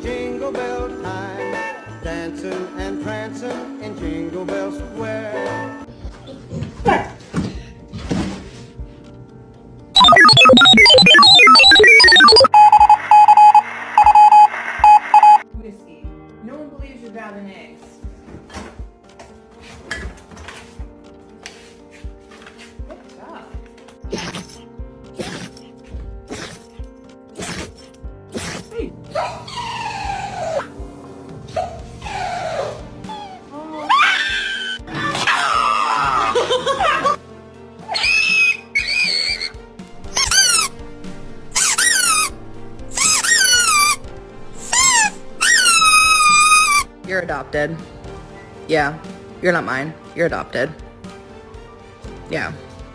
Jingle bell time, dancing and prancing in Jingle Bell Square. Whiskey. No one believes you're bad in eggs. Good job. Hey. You're adopted. Yeah, you're not mine. You're adopted. Yeah.